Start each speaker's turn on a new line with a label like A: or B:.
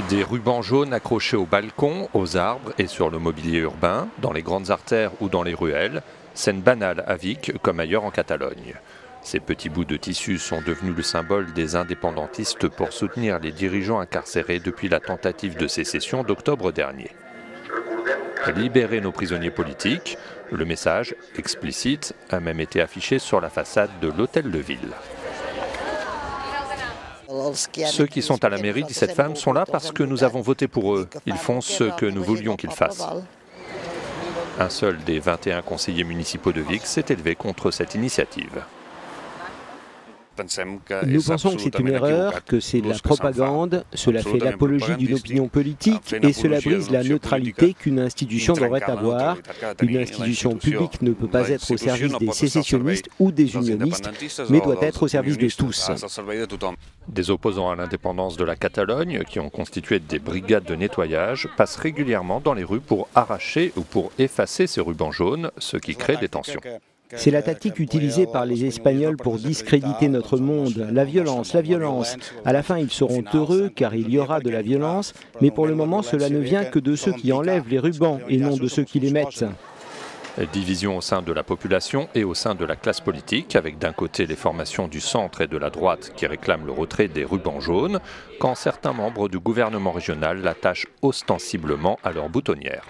A: Des rubans jaunes accrochés aux balcons, aux arbres et sur le mobilier urbain, dans les grandes artères ou dans les ruelles, scène banale à Vic comme ailleurs en Catalogne. Ces petits bouts de tissu sont devenus le symbole des indépendantistes pour soutenir les dirigeants incarcérés depuis la tentative de sécession d'octobre dernier. Libérer nos prisonniers politiques, le message, explicite, a même été affiché sur la façade de l'hôtel de ville. Ceux qui sont à la mairie, dit cette femme, sont là parce que nous avons voté pour eux. Ils font ce que nous voulions qu'ils fassent. Un seul des 21 conseillers municipaux de Vic s'est élevé contre cette initiative.
B: Nous pensons que c'est une erreur, que c'est de la propagande, cela fait l'apologie d'une opinion politique et cela brise la neutralité qu'une institution devrait avoir. Une institution publique ne peut pas être au service des sécessionnistes ou des unionistes, mais doit être au service de tous.
A: Des opposants à l'indépendance de la Catalogne, qui ont constitué des brigades de nettoyage, passent régulièrement dans les rues pour arracher ou pour effacer ces rubans jaunes, ce qui crée des tensions.
B: C'est la tactique utilisée par les Espagnols pour discréditer notre monde. La violence, la violence. À la fin, ils seront heureux car il y aura de la violence, mais pour le moment, cela ne vient que de ceux qui enlèvent les rubans et non de ceux qui les mettent.
A: Division au sein de la population et au sein de la classe politique, avec d'un côté les formations du centre et de la droite qui réclament le retrait des rubans jaunes, quand certains membres du gouvernement régional l'attachent ostensiblement à leur boutonnière.